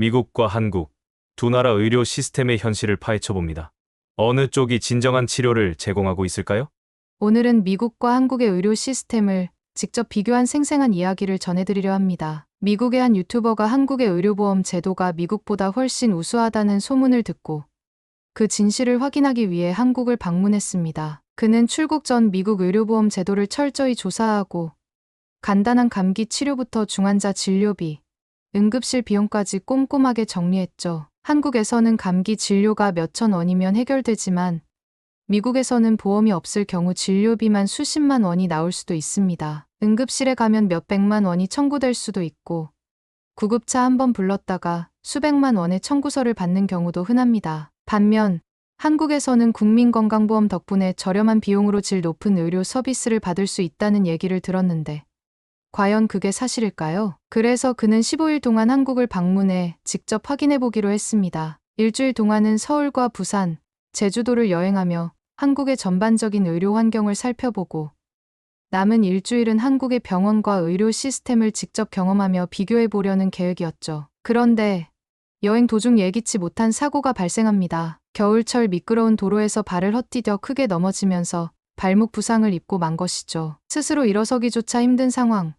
미국과 한국, 두 나라 의료 시스템의 현실을 파헤쳐 봅니다. 어느 쪽이 진정한 치료를 제공하고 있을까요? 오늘은 미국과 한국의 의료 시스템을 직접 비교한 생생한 이야기를 전해드리려 합니다. 미국의 한 유튜버가 한국의 의료보험 제도가 미국보다 훨씬 우수하다는 소문을 듣고 그 진실을 확인하기 위해 한국을 방문했습니다. 그는 출국 전 미국 의료보험 제도를 철저히 조사하고 간단한 감기 치료부터 중환자 진료비, 응급실 비용까지 꼼꼼하게 정리했죠. 한국에서는 감기 진료가 몇천 원이면 해결되지만 미국에서는 보험이 없을 경우 진료비만 수십만 원이 나올 수도 있습니다. 응급실에 가면 몇백만 원이 청구될 수도 있고 구급차 한 번 불렀다가 수백만 원의 청구서를 받는 경우도 흔합니다. 반면 한국에서는 국민건강보험 덕분에 저렴한 비용으로 질 높은 의료 서비스를 받을 수 있다는 얘기를 들었는데 과연 그게 사실일까요? 그래서 그는 15일 동안 한국을 방문해 직접 확인해 보기로 했습니다. 일주일 동안은 서울과 부산, 제주도를 여행하며 한국의 전반적인 의료 환경을 살펴보고 남은 일주일은 한국의 병원과 의료 시스템을 직접 경험하며 비교해 보려는 계획이었죠. 그런데 여행 도중 예기치 못한 사고가 발생합니다. 겨울철 미끄러운 도로에서 발을 헛디뎌 크게 넘어지면서 발목 부상을 입고 만 것이죠. 스스로 일어서기조차 힘든 상황.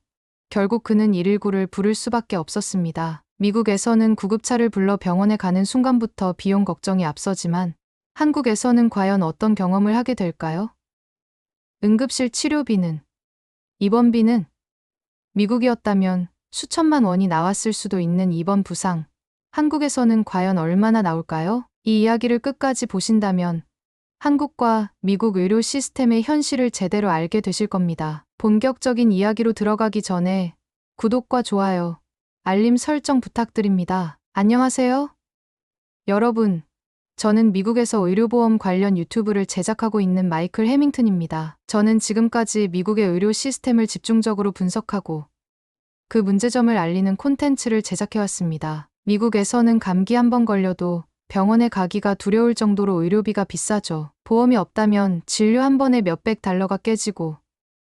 결국 그는 119를 부를 수밖에 없었습니다. 미국에서는 구급차를 불러 병원에 가는 순간부터 비용 걱정이 앞서지만 한국에서는 과연 어떤 경험을 하게 될까요? 응급실 치료비는, 입원비는 미국이었다면 수천만 원이 나왔을 수도 있는 입원 부상. 한국에서는 과연 얼마나 나올까요? 이 이야기를 끝까지 보신다면 한국과 미국 의료 시스템의 현실을 제대로 알게 되실 겁니다. 본격적인 이야기로 들어가기 전에 구독과 좋아요, 알림 설정 부탁드립니다. 안녕하세요. 여러분, 저는 미국에서 의료보험 관련 유튜브를 제작하고 있는 마이클 해밍턴입니다. 저는 지금까지 미국의 의료 시스템을 집중적으로 분석하고 그 문제점을 알리는 콘텐츠를 제작해왔습니다. 미국에서는 감기 한 번 걸려도 병원에 가기가 두려울 정도로 의료비가 비싸죠. 보험이 없다면 진료 한 번에 몇백 달러가 깨지고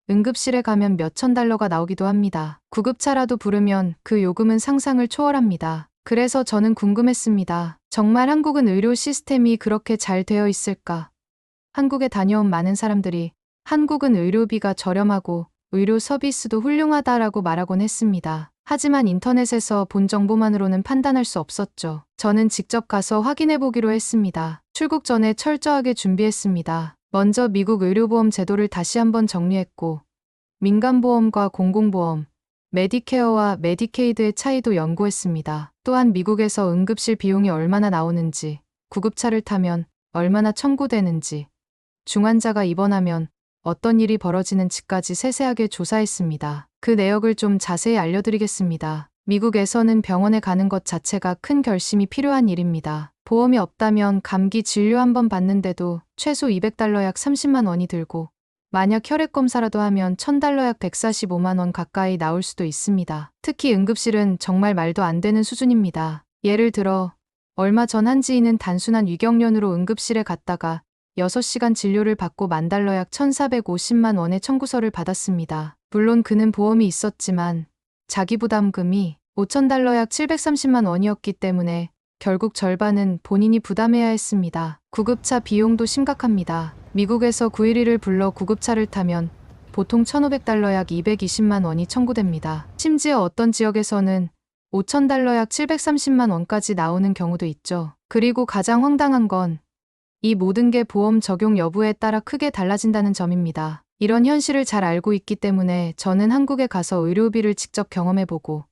응급실에 가면 몇천 달러가 나오기도 합니다. 구급차라도 부르면 그 요금은 상상을 초월합니다. 그래서 저는 궁금했습니다. 정말 한국은 의료 시스템이 그렇게 잘 되어 있을까? 한국에 다녀온 많은 사람들이 한국은 의료비가 저렴하고 의료 서비스도 훌륭하다라고 말하곤 했습니다. 하지만 인터넷에서 본 정보만으로는 판단할 수 없었죠. 저는 직접 가서 확인해 보기로 했습니다. 출국 전에 철저하게 준비했습니다. 먼저 미국 의료보험 제도를 다시 한번 정리했고 민간보험과 공공보험, 메디케어와 메디케이드의 차이도 연구했습니다. 또한 미국에서 응급실 비용이 얼마나 나오는지, 구급차를 타면 얼마나 청구되는지, 중환자가 입원하면 어떤 일이 벌어지는지까지 세세하게 조사했습니다. 그 내역을 좀 자세히 알려드리겠습니다. 미국에서는 병원에 가는 것 자체가 큰 결심이 필요한 일입니다. 보험이 없다면 감기 진료 한 번 받는데도 최소 200달러 약 30만 원이 들고 만약 혈액검사라도 하면 1000달러 약 145만 원 가까이 나올 수도 있습니다. 특히 응급실은 정말 말도 안 되는 수준입니다. 예를 들어 얼마 전 한 지인은 단순한 위경련으로 응급실에 갔다가 6시간 진료를 받고 만 달러 약 1450만 원의 청구서를 받았습니다. 물론 그는 보험이 있었지만 자기 부담금이 5000달러 약 730만 원이었기 때문에 결국 절반은 본인이 부담해야 했습니다. 구급차 비용도 심각합니다. 미국에서 911을 불러 구급차를 타면 보통 1500달러 약 220만 원이 청구됩니다. 심지어 어떤 지역에서는 5000달러 약 730만 원까지 나오는 경우도 있죠. 그리고 가장 황당한 건 이 모든 게 보험 적용 여부에 따라 크게 달라진다는 점입니다. 이런 현실을 잘 알고 있기 때문에 저는 한국에 가서 의료비를 직접 경험해보고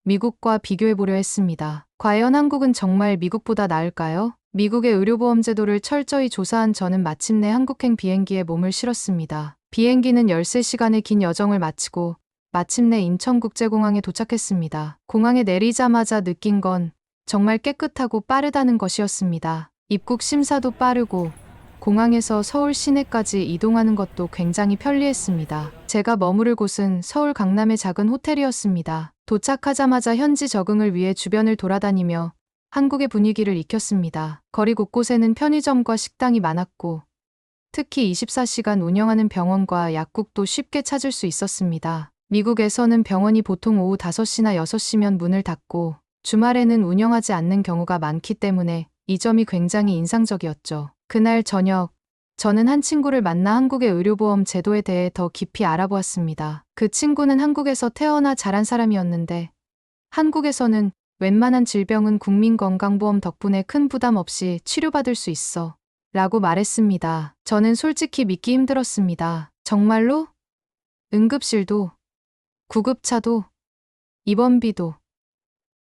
미국과 비교해보려 했습니다. 과연 한국은 정말 미국보다 나을까요? 미국의 의료보험 제도를 철저히 조사한 저는 마침내 한국행 비행기에 몸을 실었습니다. 비행기는 13시간의 긴 여정을 마치고 마침내 인천국제공항에 도착했습니다. 공항에 내리자마자 느낀 건 정말 깨끗하고 빠르다는 것이었습니다. 입국 심사도 빠르고 공항에서 서울 시내까지 이동하는 것도 굉장히 편리했습니다. 제가 머무를 곳은 서울 강남의 작은 호텔이었습니다. 도착하자마자 현지 적응을 위해 주변을 돌아다니며 한국의 분위기를 익혔습니다. 거리 곳곳에는 편의점과 식당이 많았고 특히 24시간 운영하는 병원과 약국도 쉽게 찾을 수 있었습니다. 미국에서는 병원이 보통 오후 5시나 6시면 문을 닫고 주말에는 운영하지 않는 경우가 많기 때문에 이 점이 굉장히 인상적이었죠. 그날 저녁, 저는 한 친구를 만나 한국의 의료보험 제도에 대해 더 깊이 알아보았습니다. 그 친구는 한국에서 태어나 자란 사람이었는데 한국에서는 웬만한 질병은 국민건강보험 덕분에 큰 부담 없이 치료받을 수 있어 라고 말했습니다. 저는 솔직히 믿기 힘들었습니다. 정말로? 응급실도, 구급차도, 입원비도.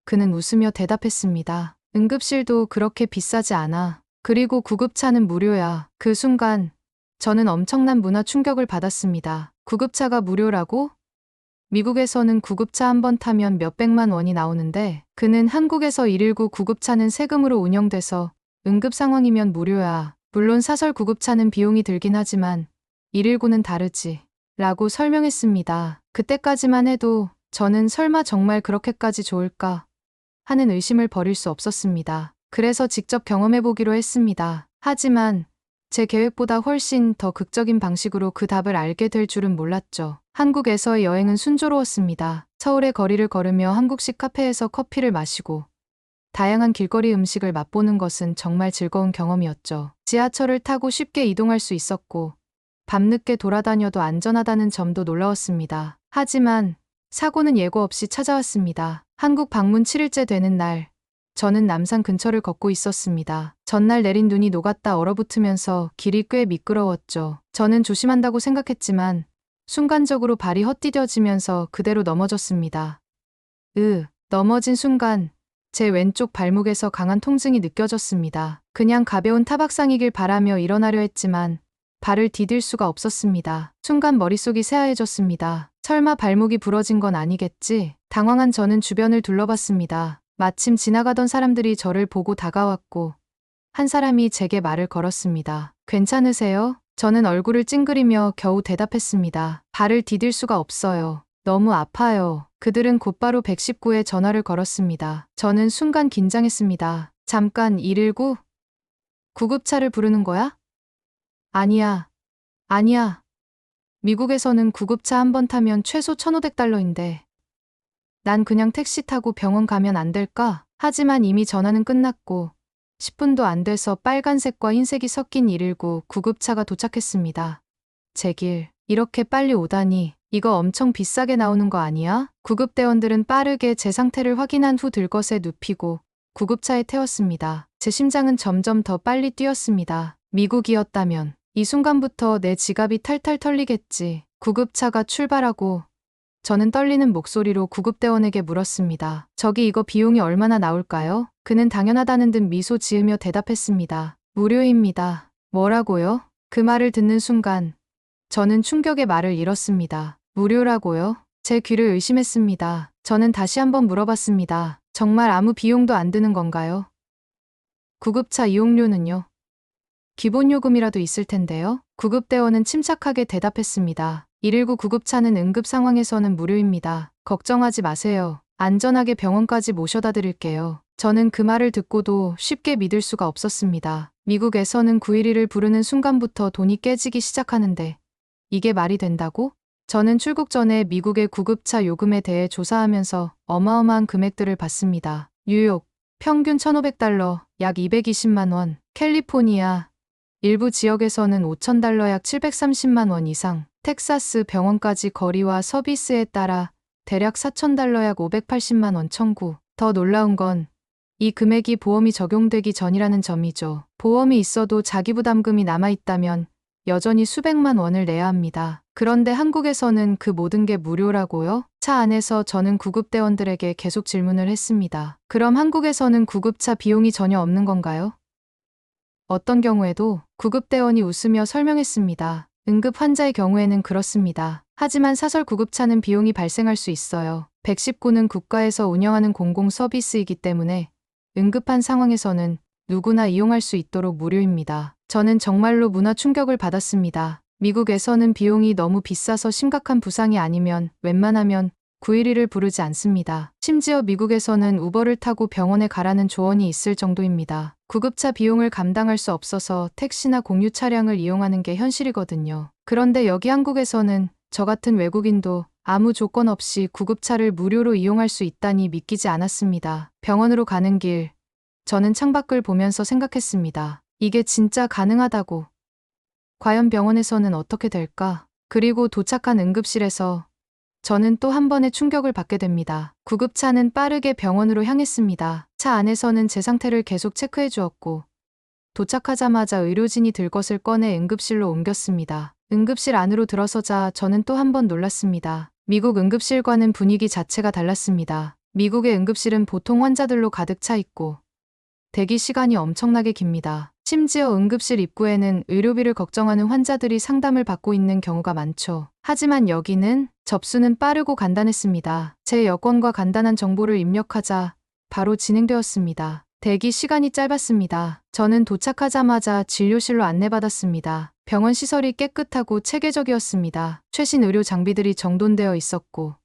그는 웃으며 대답했습니다. 응급실도 그렇게 비싸지 않아. 그리고 구급차는 무료야. 그 순간 저는 엄청난 문화 충격을 받았습니다. 구급차가 무료라고? 미국에서는 구급차 한 번 타면 몇백만 원이 나오는데 그는 한국에서 119 구급차는 세금으로 운영돼서 응급 상황이면 무료야. 물론 사설 구급차는 비용이 들긴 하지만 119는 다르지. 라고 설명했습니다. 그때까지만 해도 저는 설마 정말 그렇게까지 좋을까 하는 의심을 버릴 수 없었습니다. 그래서 직접 경험해보기로 했습니다. 하지만 제 계획보다 훨씬 더 극적인 방식으로 그 답을 알게 될 줄은 몰랐죠. 한국에서의 여행은 순조로웠습니다. 서울의 거리를 걸으며 한국식 카페에서 커피를 마시고 다양한 길거리 음식을 맛보는 것은 정말 즐거운 경험이었죠. 지하철을 타고 쉽게 이동할 수 있었고 밤늦게 돌아다녀도 안전하다는 점도 놀라웠습니다. 하지만 사고는 예고 없이 찾아왔습니다. 한국 방문 7일째 되는 날, 저는 남산 근처를 걷고 있었습니다. 전날 내린 눈이 녹았다 얼어붙으면서 길이 꽤 미끄러웠죠. 저는 조심한다고 생각했지만 순간적으로 발이 헛디뎌지면서 그대로 넘어졌습니다. 넘어진 순간 제 왼쪽 발목에서 강한 통증이 느껴졌습니다. 그냥 가벼운 타박상이길 바라며 일어나려 했지만 발을 디딜 수가 없었습니다. 순간 머릿속이 새하얘졌습니다. 설마 발목이 부러진 건 아니겠지? 당황한 저는 주변을 둘러봤습니다. 마침 지나가던 사람들이 저를 보고 다가왔고 한 사람이 제게 말을 걸었습니다. 괜찮으세요? 저는 얼굴을 찡그리며 겨우 대답했습니다. 발을 디딜 수가 없어요. 너무 아파요. 그들은 곧바로 119에 전화를 걸었습니다. 저는 순간 긴장했습니다. 잠깐 119? 구급차를 부르는 거야? 아니야. 미국에서는 구급차 한 번 타면 최소 $1,500인데 난 그냥 택시 타고 병원 가면 안 될까? 하지만 이미 전화는 끝났고 10분도 안 돼서 빨간색과 흰색이 섞인 119 구급차가 도착했습니다. 제 길, 이렇게 빨리 오다니 이거 엄청 비싸게 나오는 거 아니야? 구급대원들은 빠르게 제 상태를 확인한 후 들것에 눕히고 구급차에 태웠습니다. 제 심장은 점점 더 빨리 뛰었습니다. 미국이었다면 이 순간부터 내 지갑이 탈탈 털리겠지. 구급차가 출발하고 저는 떨리는 목소리로 구급대원에게 물었습니다. 저기 이거 비용이 얼마나 나올까요? 그는 당연하다는 듯 미소 지으며 대답했습니다. 무료입니다. 뭐라고요? 그 말을 듣는 순간 저는 충격의 말을 잃었습니다. 무료라고요? 제 귀를 의심했습니다. 저는 다시 한번 물어봤습니다. 정말 아무 비용도 안 드는 건가요? 구급차 이용료는요? 기본 요금이라도 있을 텐데요. 구급대원은 침착하게 대답했습니다. 119 구급차는 응급 상황에서는 무료입니다. 걱정하지 마세요. 안전하게 병원까지 모셔다 드릴게요. 저는 그 말을 듣고도 쉽게 믿을 수가 없었습니다. 미국에서는 911을 부르는 순간부터 돈이 깨지기 시작하는데 이게 말이 된다고? 저는 출국 전에 미국의 구급차 요금에 대해 조사하면서 어마어마한 금액들을 봤습니다. 뉴욕, 평균 $1,500, 약 220만 원. 캘리포니아, 일부 지역에서는 $5,000, 약 730만 원 이상. 텍사스 병원까지 거리와 서비스에 따라 대략 $4,000, 약 580만 원 청구. 더 놀라운 건 이 금액이 보험이 적용되기 전이라는 점이죠. 보험이 있어도 자기부담금이 남아있다면 여전히 수백만 원을 내야 합니다. 그런데 한국에서는 그 모든 게 무료라고요? 차 안에서 저는 구급대원들에게 계속 질문을 했습니다. 그럼 한국에서는 구급차 비용이 전혀 없는 건가요? 어떤 경우에도 구급대원이 웃으며 설명했습니다. 응급 환자의 경우에는 그렇습니다. 하지만 사설 구급차는 비용이 발생할 수 있어요. 119는 국가에서 운영하는 공공 서비스이기 때문에 응급한 상황에서는 누구나 이용할 수 있도록 무료입니다. 저는 정말로 문화 충격을 받았습니다. 미국에서는 비용이 너무 비싸서 심각한 부상이 아니면 웬만하면 911을 부르지 않습니다. 심지어 미국에서는 우버를 타고 병원에 가라는 조언이 있을 정도입니다. 구급차 비용을 감당할 수 없어서 택시나 공유 차량을 이용하는 게 현실이거든요. 그런데 여기 한국에서는 저 같은 외국인도 아무 조건 없이 구급차를 무료로 이용할 수 있다니 믿기지 않았습니다. 병원으로 가는 길, 저는 창밖을 보면서 생각했습니다. 이게 진짜 가능하다고. 과연 병원에서는 어떻게 될까? 그리고 도착한 응급실에서 저는 또 한 번의 충격을 받게 됩니다. 구급차는 빠르게 병원으로 향했습니다. 차 안에서는 제 상태를 계속 체크해 주었고, 도착하자마자 의료진이 들 것을 꺼내 응급실로 옮겼습니다. 응급실 안으로 들어서자 저는 또 한 번 놀랐습니다. 미국 응급실과는 분위기 자체가 달랐습니다. 미국의 응급실은 보통 환자들로 가득 차 있고, 대기 시간이 엄청나게 깁니다. 심지어 응급실 입구에는 의료비를 걱정하는 환자들이 상담을 받고 있는 경우가 많죠. 하지만 여기는 접수는 빠르고 간단했습니다. 제 여권과 간단한 정보를 입력하자 바로 진행되었습니다. 대기 시간이 짧았습니다. 저는 도착하자마자 진료실로 안내받았습니다. 병원 시설이 깨끗하고 체계적이었습니다. 최신 의료 장비들이 정돈되어 있었고,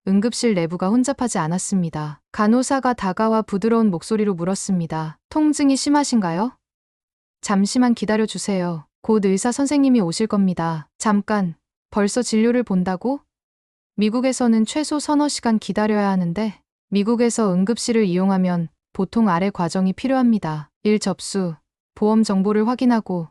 응급실 내부가 혼잡하지 않았습니다. 간호사가 다가와 부드러운 목소리로 물었습니다. 통증이 심하신가요? 잠시만 기다려 주세요. 곧 의사 선생님이 오실 겁니다. 잠깐, 벌써 진료를 본다고? 미국에서는 최소 서너 시간 기다려야 하는데, 미국에서 응급실을 이용하면 보통 아래 과정이 필요합니다. 1. 접수, 보험 정보를 확인하고,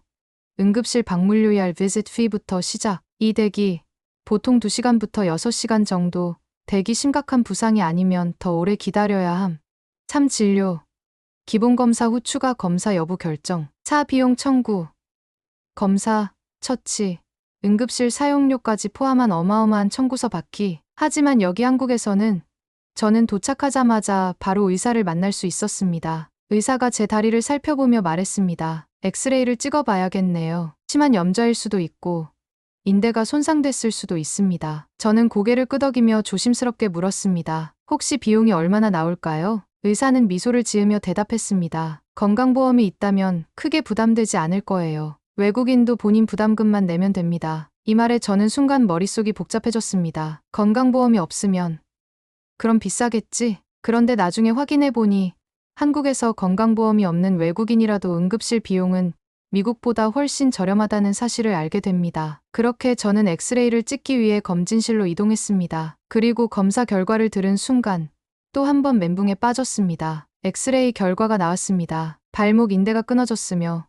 응급실 방문료 약 visit fee부터 시작. 2. 대기, 보통 2시간부터 6시간 정도, 대기 심각한 부상이 아니면 더 오래 기다려야 함. 3. 진료, 기본 검사 후 추가 검사 여부 결정. 4. 비용 청구, 검사, 처치, 응급실 사용료까지 포함한 어마어마한 청구서 받기. 하지만 여기 한국에서는 저는 도착하자마자 바로 의사를 만날 수 있었습니다. 의사가 제 다리를 살펴보며 말했습니다. 엑스레이를 찍어봐야겠네요. 심한 염좌일 수도 있고, 인대가 손상됐을 수도 있습니다. 저는 고개를 끄덕이며 조심스럽게 물었습니다. 혹시 비용이 얼마나 나올까요? 의사는 미소를 지으며 대답했습니다. 건강보험이 있다면 크게 부담되지 않을 거예요. 외국인도 본인 부담금만 내면 됩니다. 이 말에 저는 순간 머릿속이 복잡해졌습니다. 건강보험이 없으면 그럼 비싸겠지? 그런데 나중에 확인해보니 한국에서 건강보험이 없는 외국인이라도 응급실 비용은 미국보다 훨씬 저렴하다는 사실을 알게 됩니다. 그렇게 저는 엑스레이를 찍기 위해 검진실로 이동했습니다. 그리고 검사 결과를 들은 순간 또 한 번 멘붕에 빠졌습니다. 엑스레이 결과가 나왔습니다. 발목 인대가 끊어졌으며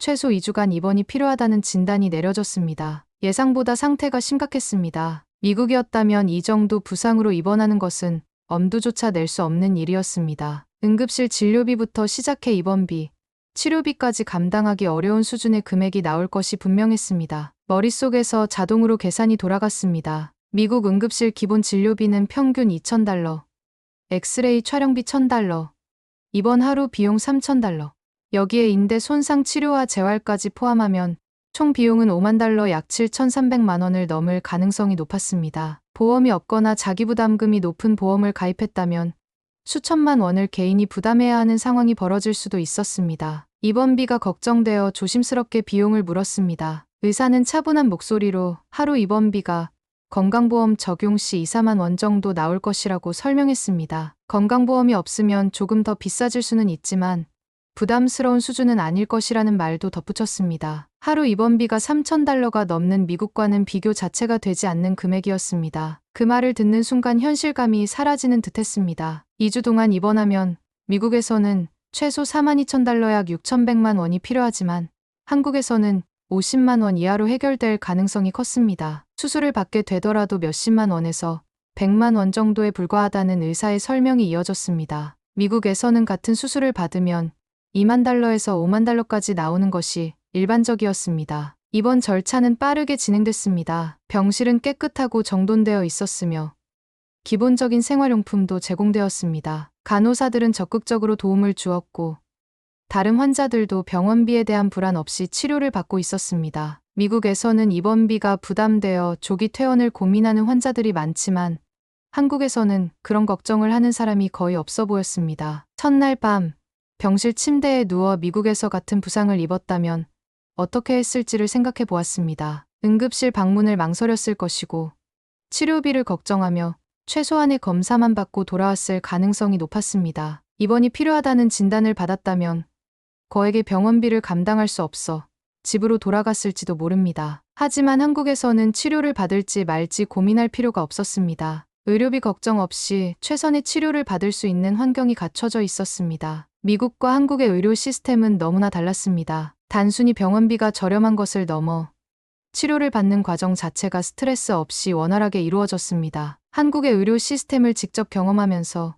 최소 2주간 입원이 필요하다는 진단이 내려졌습니다. 예상보다 상태가 심각했습니다. 미국이었다면 이 정도 부상으로 입원하는 것은 엄두조차 낼 수 없는 일이었습니다. 응급실 진료비부터 시작해 입원비, 치료비까지 감당하기 어려운 수준의 금액이 나올 것이 분명했습니다. 머릿속에서 자동으로 계산이 돌아갔습니다. 미국 응급실 기본 진료비는 평균 $2,000, 엑스레이 촬영비 $1,000, 입원 하루 비용 $3,000. 여기에 인대 손상 치료와 재활까지 포함하면 총 비용은 $50,000 약 7,300만 원을 넘을 가능성이 높았습니다. 보험이 없거나 자기 부담금이 높은 보험을 가입했다면 수천만 원을 개인이 부담해야 하는 상황이 벌어질 수도 있었습니다. 입원비가 걱정되어 조심스럽게 비용을 물었습니다. 의사는 차분한 목소리로 하루 입원비가 건강보험 적용 시 2, 4만 원 정도 나올 것이라고 설명했습니다. 건강보험이 없으면 조금 더 비싸질 수는 있지만 부담스러운 수준은 아닐 것이라는 말도 덧붙였습니다. 하루 입원비가 $3,000가 넘는 미국과는 비교 자체가 되지 않는 금액이었습니다. 그 말을 듣는 순간 현실감이 사라지는 듯했습니다. 2주 동안 입원하면 미국에서는 최소 $42,000 약 6,100만 원이 필요하지만 한국에서는 50만 원 이하로 해결될 가능성이 컸습니다. 수술을 받게 되더라도 몇십만 원에서 100만 원 정도에 불과하다는 의사의 설명이 이어졌습니다. 미국에서는 같은 수술을 받으면 $20,000에서 $50,000까지 나오는 것이 일반적이었습니다. 입원 절차는 빠르게 진행됐습니다. 병실은 깨끗하고 정돈되어 있었으며 기본적인 생활용품도 제공되었습니다. 간호사들은 적극적으로 도움을 주었고 다른 환자들도 병원비에 대한 불안 없이 치료를 받고 있었습니다. 미국에서는 입원비가 부담되어 조기 퇴원을 고민하는 환자들이 많지만 한국에서는 그런 걱정을 하는 사람이 거의 없어 보였습니다. 첫날 밤 병실 침대에 누워 미국에서 같은 부상을 입었다면 어떻게 했을지를 생각해 보았습니다. 응급실 방문을 망설였을 것이고 치료비를 걱정하며 최소한의 검사만 받고 돌아왔을 가능성이 높았습니다. 입원이 필요하다는 진단을 받았다면 거액의 병원비를 감당할 수 없어 집으로 돌아갔을지도 모릅니다. 하지만 한국에서는 치료를 받을지 말지 고민할 필요가 없었습니다. 의료비 걱정 없이 최선의 치료를 받을 수 있는 환경이 갖춰져 있었습니다. 미국과 한국의 의료 시스템은 너무나 달랐습니다. 단순히 병원비가 저렴한 것을 넘어 치료를 받는 과정 자체가 스트레스 없이 원활하게 이루어졌습니다. 한국의 의료 시스템을 직접 경험하면서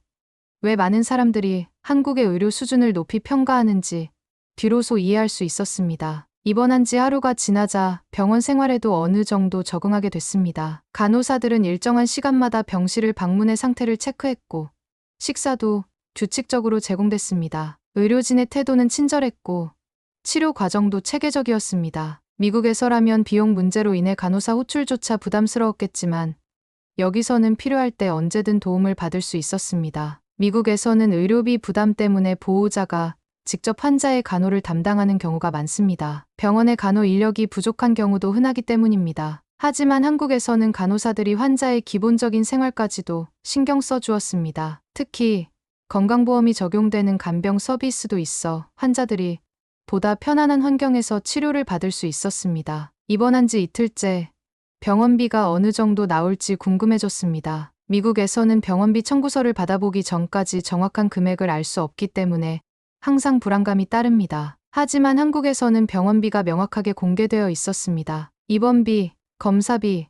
왜 많은 사람들이 한국의 의료 수준을 높이 평가하는지 비로소 이해할 수 있었습니다. 입원한 지 하루가 지나자 병원 생활에도 어느 정도 적응하게 됐습니다. 간호사들은 일정한 시간마다 병실을 방문해 상태를 체크했고 식사도 규칙적으로 제공됐습니다. 의료진의 태도는 친절했고 치료 과정도 체계적이었습니다. 미국에서라면 비용 문제로 인해 간호사 호출조차 부담스러웠겠지만 여기서는 필요할 때 언제든 도움을 받을 수 있었습니다. 미국에서는 의료비 부담 때문에 보호자가 직접 환자의 간호를 담당하는 경우가 많습니다. 병원의 간호 인력이 부족한 경우도 흔하기 때문입니다. 하지만 한국에서는 간호사들이 환자의 기본적인 생활까지도 신경 써 주었습니다. 특히 건강보험이 적용되는 간병 서비스도 있어 환자들이 보다 편안한 환경에서 치료를 받을 수 있었습니다. 입원한 지 이틀째 병원비가 어느 정도 나올지 궁금해졌습니다. 미국에서는 병원비 청구서를 받아보기 전까지 정확한 금액을 알 수 없기 때문에 항상 불안감이 따릅니다. 하지만 한국에서는 병원비가 명확하게 공개되어 있었습니다. 입원비, 검사비,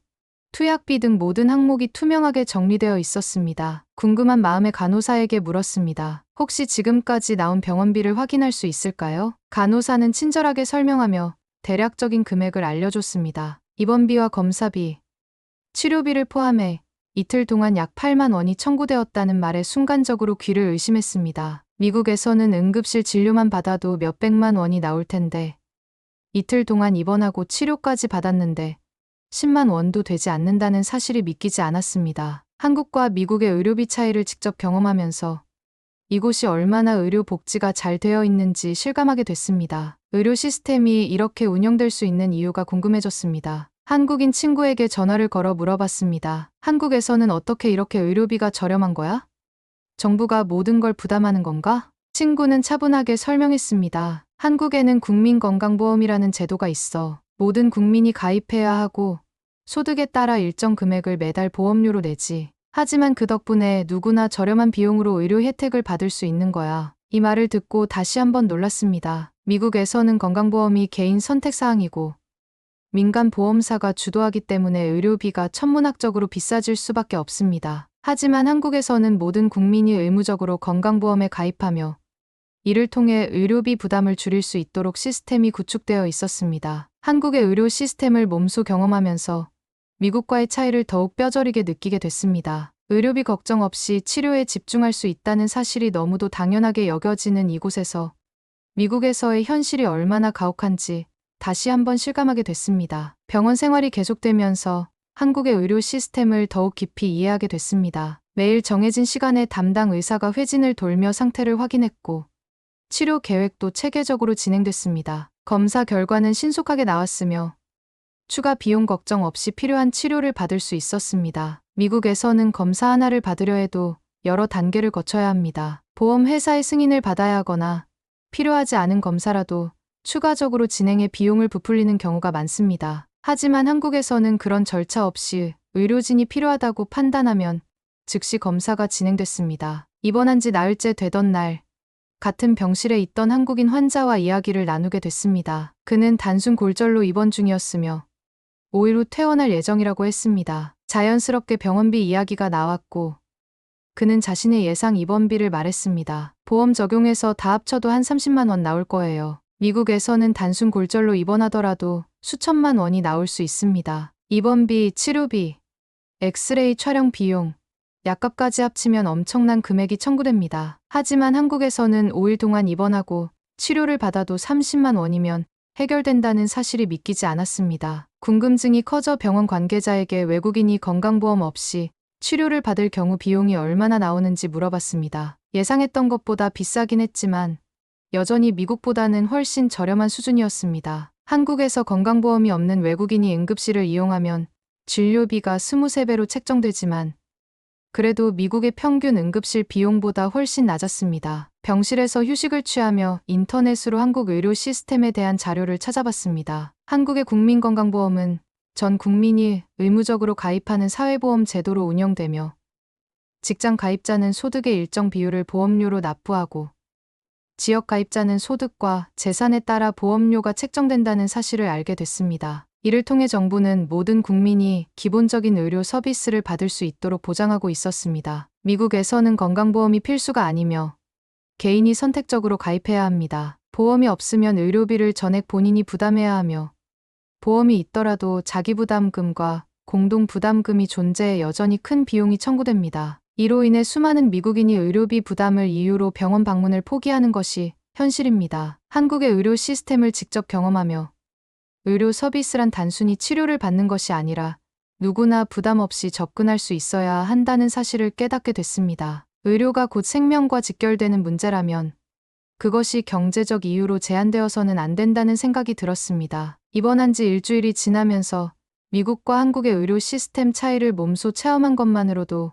투약비 등 모든 항목이 투명하게 정리되어 있었습니다. 궁금한 마음에 간호사에게 물었습니다. 혹시 지금까지 나온 병원비를 확인할 수 있을까요? 간호사는 친절하게 설명하며 대략적인 금액을 알려줬습니다. 입원비와 검사비, 치료비를 포함해 이틀 동안 약 8만 원이 청구되었다는 말에 순간적으로 귀를 의심했습니다. 미국에서는 응급실 진료만 받아도 몇백만 원이 나올 텐데 이틀 동안 입원하고 치료까지 받았는데 10만 원도 되지 않는다는 사실이 믿기지 않았습니다. 한국과 미국의 의료비 차이를 직접 경험하면서 이곳이 얼마나 의료 복지가 잘 되어 있는지 실감하게 됐습니다. 의료 시스템이 이렇게 운영될 수 있는 이유가 궁금해졌습니다. 한국인 친구에게 전화를 걸어 물어봤습니다. 한국에서는 어떻게 이렇게 의료비가 저렴한 거야? 정부가 모든 걸 부담하는 건가? 친구는 차분하게 설명했습니다. 한국에는 국민건강보험이라는 제도가 있어 모든 국민이 가입해야 하고 소득에 따라 일정 금액을 매달 보험료로 내지. 하지만 그 덕분에 누구나 저렴한 비용으로 의료 혜택을 받을 수 있는 거야. 이 말을 듣고 다시 한번 놀랐습니다. 미국에서는 건강보험이 개인 선택사항이고 민간 보험사가 주도하기 때문에 의료비가 천문학적으로 비싸질 수밖에 없습니다. 하지만 한국에서는 모든 국민이 의무적으로 건강보험에 가입하며 이를 통해 의료비 부담을 줄일 수 있도록 시스템이 구축되어 있었습니다. 한국의 의료 시스템을 몸소 경험하면서 미국과의 차이를 더욱 뼈저리게 느끼게 됐습니다. 의료비 걱정 없이 치료에 집중할 수 있다는 사실이 너무도 당연하게 여겨지는 이곳에서 미국에서의 현실이 얼마나 가혹한지 다시 한번 실감하게 됐습니다. 병원 생활이 계속되면서 한국의 의료 시스템을 더욱 깊이 이해하게 됐습니다. 매일 정해진 시간에 담당 의사가 회진을 돌며 상태를 확인했고 치료 계획도 체계적으로 진행됐습니다. 검사 결과는 신속하게 나왔으며 추가 비용 걱정 없이 필요한 치료를 받을 수 있었습니다. 미국에서는 검사 하나를 받으려 해도 여러 단계를 거쳐야 합니다. 보험 회사의 승인을 받아야 하거나 필요하지 않은 검사라도 추가적으로 진행해 비용을 부풀리는 경우가 많습니다. 하지만 한국에서는 그런 절차 없이 의료진이 필요하다고 판단하면 즉시 검사가 진행됐습니다. 입원한 지 나흘째 되던 날, 같은 병실에 있던 한국인 환자와 이야기를 나누게 됐습니다. 그는 단순 골절로 입원 중이었으며 5일 후 퇴원할 예정이라고 했습니다. 자연스럽게 병원비 이야기가 나왔고 그는 자신의 예상 입원비를 말했습니다. 보험 적용해서 다 합쳐도 한 30만 원 나올 거예요. 미국에서는 단순 골절로 입원하더라도 수천만 원이 나올 수 있습니다. 입원비, 치료비, 엑스레이 촬영 비용, 약값까지 합치면 엄청난 금액이 청구됩니다. 하지만 한국에서는 5일 동안 입원하고 치료를 받아도 30만 원이면 해결된다는 사실이 믿기지 않았습니다. 궁금증이 커져 병원 관계자에게 외국인이 건강보험 없이 치료를 받을 경우 비용이 얼마나 나오는지 물어봤습니다. 예상했던 것보다 비싸긴 했지만 여전히 미국보다는 훨씬 저렴한 수준이었습니다. 한국에서 건강보험이 없는 외국인이 응급실을 이용하면 진료비가 23배로 책정되지만 그래도 미국의 평균 응급실 비용보다 훨씬 낮았습니다. 병실에서 휴식을 취하며 인터넷으로 한국 의료 시스템에 대한 자료를 찾아봤습니다. 한국의 국민건강보험은 전 국민이 의무적으로 가입하는 사회보험 제도로 운영되며 직장 가입자는 소득의 일정 비율을 보험료로 납부하고 지역 가입자는 소득과 재산에 따라 보험료가 책정된다는 사실을 알게 됐습니다. 이를 통해 정부는 모든 국민이 기본적인 의료 서비스를 받을 수 있도록 보장하고 있었습니다. 미국에서는 건강보험이 필수가 아니며 개인이 선택적으로 가입해야 합니다. 보험이 없으면 의료비를 전액 본인이 부담해야 하며 보험이 있더라도 자기부담금과 공동부담금이 존재해 여전히 큰 비용이 청구됩니다. 이로 인해 수많은 미국인이 의료비 부담을 이유로 병원 방문을 포기하는 것이 현실입니다. 한국의 의료 시스템을 직접 경험하며 의료 서비스란 단순히 치료를 받는 것이 아니라 누구나 부담 없이 접근할 수 있어야 한다는 사실을 깨닫게 됐습니다. 의료가 곧 생명과 직결되는 문제라면 그것이 경제적 이유로 제한되어서는 안 된다는 생각이 들었습니다. 입원한 지 일주일이 지나면서 미국과 한국의 의료 시스템 차이를 몸소 체험한 것만으로도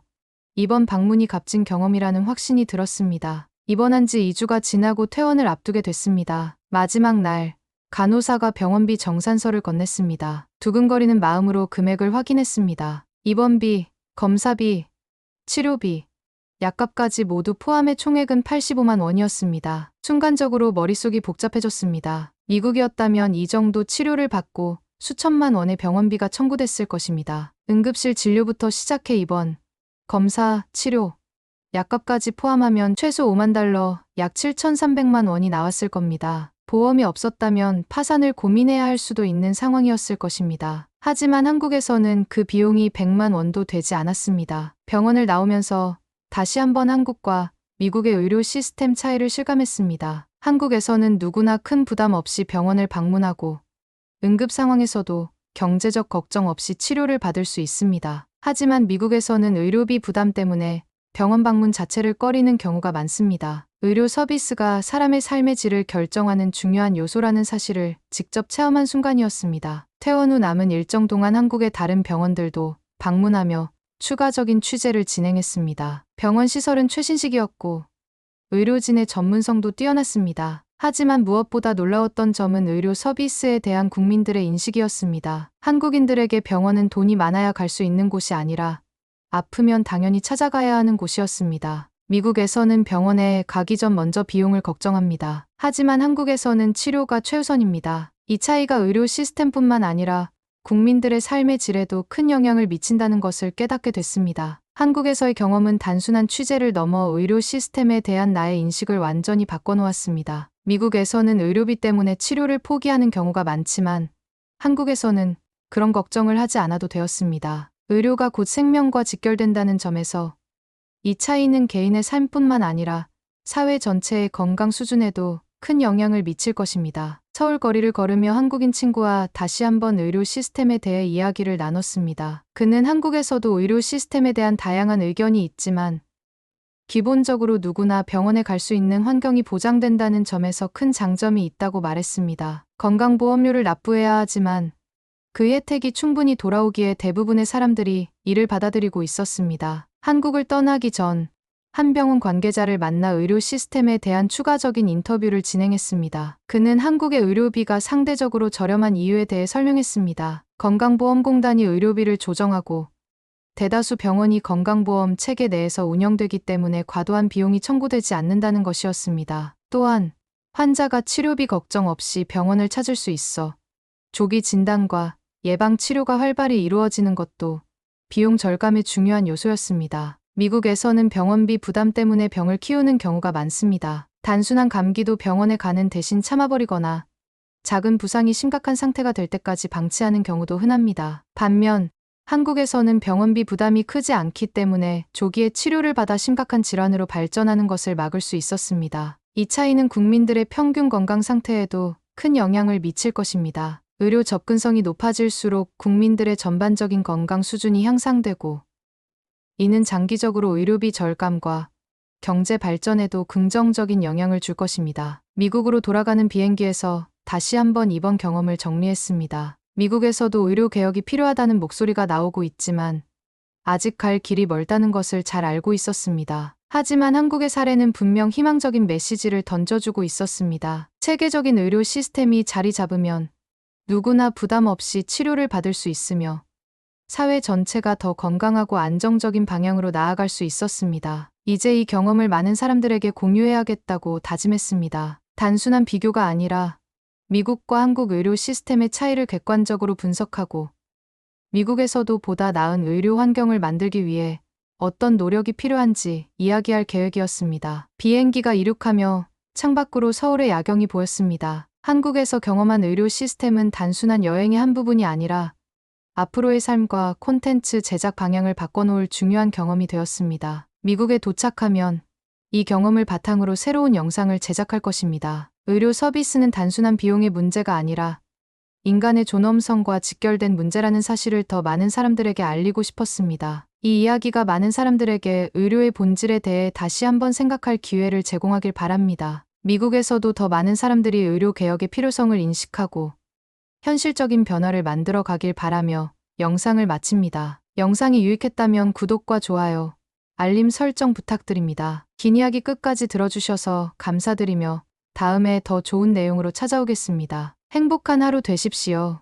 이번 방문이 값진 경험이라는 확신이 들었습니다. 입원한 지 2주가 지나고 퇴원을 앞두게 됐습니다. 마지막 날, 간호사가 병원비 정산서를 건넸습니다. 두근거리는 마음으로 금액을 확인했습니다. 입원비, 검사비, 치료비, 약값까지 모두 포함해 총액은 85만 원이었습니다. 순간적으로 머릿속이 복잡해졌습니다. 미국이었다면 이 정도 치료를 받고 수천만 원의 병원비가 청구됐을 것입니다. 응급실 진료부터 시작해 입원, 검사, 치료, 약값까지 포함하면 최소 5만 달러, 약 7,300만 원이 나왔을 겁니다. 보험이 없었다면 파산을 고민해야 할 수도 있는 상황이었을 것입니다. 하지만 한국에서는 그 비용이 100만 원도 되지 않았습니다. 병원을 나오면서 다시 한번 한국과 미국의 의료 시스템 차이를 실감했습니다. 한국에서는 누구나 큰 부담 없이 병원을 방문하고 응급 상황에서도 경제적 걱정 없이 치료를 받을 수 있습니다. 하지만 미국에서는 의료비 부담 때문에 병원 방문 자체를 꺼리는 경우가 많습니다. 의료 서비스가 사람의 삶의 질을 결정하는 중요한 요소라는 사실을 직접 체험한 순간이었습니다. 퇴원 후 남은 일정 동안 한국의 다른 병원들도 방문하며 추가적인 취재를 진행했습니다. 병원 시설은 최신식이었고 의료진의 전문성도 뛰어났습니다. 하지만 무엇보다 놀라웠던 점은 의료 서비스에 대한 국민들의 인식이었습니다. 한국인들에게 병원은 돈이 많아야 갈 수 있는 곳이 아니라 아프면 당연히 찾아가야 하는 곳이었습니다. 미국에서는 병원에 가기 전 먼저 비용을 걱정합니다. 하지만 한국에서는 치료가 최우선입니다. 이 차이가 의료 시스템뿐만 아니라 국민들의 삶의 질에도 큰 영향을 미친다는 것을 깨닫게 됐습니다. 한국에서의 경험은 단순한 취재를 넘어 의료 시스템에 대한 나의 인식을 완전히 바꿔놓았습니다. 미국에서는 의료비 때문에 치료를 포기하는 경우가 많지만 한국에서는 그런 걱정을 하지 않아도 되었습니다. 의료가 곧 생명과 직결된다는 점에서 이 차이는 개인의 삶뿐만 아니라 사회 전체의 건강 수준에도 큰 영향을 미칠 것입니다. 서울 거리를 걸으며 한국인 친구와 다시 한번 의료 시스템에 대해 이야기를 나눴습니다. 그는 한국에서도 의료 시스템에 대한 다양한 의견이 있지만 기본적으로 누구나 병원에 갈 수 있는 환경이 보장된다는 점에서 큰 장점이 있다고 말했습니다. 건강보험료를 납부해야 하지만 그 혜택이 충분히 돌아오기에 대부분의 사람들이 이를 받아들이고 있었습니다. 한국을 떠나기 전 한 병원 관계자를 만나 의료 시스템에 대한 추가적인 인터뷰를 진행했습니다. 그는 한국의 의료비가 상대적으로 저렴한 이유에 대해 설명했습니다. 건강보험공단이 의료비를 조정하고 대다수 병원이 건강보험 체계 내에서 운영되기 때문에 과도한 비용이 청구되지 않는다는 것이었습니다. 또한 환자가 치료비 걱정 없이 병원을 찾을 수 있어 조기 진단과 예방 치료가 활발히 이루어지는 것도 비용 절감의 중요한 요소였습니다. 미국에서는 병원비 부담 때문에 병을 키우는 경우가 많습니다. 단순한 감기도 병원에 가는 대신 참아버리거나 작은 부상이 심각한 상태가 될 때까지 방치하는 경우도 흔합니다. 반면 한국에서는 병원비 부담이 크지 않기 때문에 조기에 치료를 받아 심각한 질환으로 발전하는 것을 막을 수 있었습니다. 이 차이는 국민들의 평균 건강 상태에도 큰 영향을 미칠 것입니다. 의료 접근성이 높아질수록 국민들의 전반적인 건강 수준이 향상되고 이는 장기적으로 의료비 절감과 경제 발전에도 긍정적인 영향을 줄 것입니다. 미국으로 돌아가는 비행기에서 다시 한번 이번 경험을 정리했습니다. 미국에서도 의료 개혁이 필요하다는 목소리가 나오고 있지만 아직 갈 길이 멀다는 것을 잘 알고 있었습니다. 하지만 한국의 사례는 분명 희망적인 메시지를 던져주고 있었습니다. 체계적인 의료 시스템이 자리 잡으면 누구나 부담 없이 치료를 받을 수 있으며 사회 전체가 더 건강하고 안정적인 방향으로 나아갈 수 있었습니다. 이제 이 경험을 많은 사람들에게 공유해야겠다고 다짐했습니다. 단순한 비교가 아니라 미국과 한국 의료 시스템의 차이를 객관적으로 분석하고 미국에서도 보다 나은 의료 환경을 만들기 위해 어떤 노력이 필요한지 이야기할 계획이었습니다. 비행기가 이륙하며 창밖으로 서울의 야경이 보였습니다. 한국에서 경험한 의료 시스템은 단순한 여행의 한 부분이 아니라 앞으로의 삶과 콘텐츠 제작 방향을 바꿔놓을 중요한 경험이 되었습니다. 미국에 도착하면 이 경험을 바탕으로 새로운 영상을 제작할 것입니다. 의료 서비스는 단순한 비용의 문제가 아니라 인간의 존엄성과 직결된 문제라는 사실을 더 많은 사람들에게 알리고 싶었습니다. 이 이야기가 많은 사람들에게 의료의 본질에 대해 다시 한번 생각할 기회를 제공하길 바랍니다. 미국에서도 더 많은 사람들이 의료 개혁의 필요성을 인식하고 현실적인 변화를 만들어 가길 바라며 영상을 마칩니다. 영상이 유익했다면 구독과 좋아요, 알림 설정 부탁드립니다. 긴 이야기 끝까지 들어주셔서 감사드리며 다음에 더 좋은 내용으로 찾아오겠습니다. 행복한 하루 되십시오.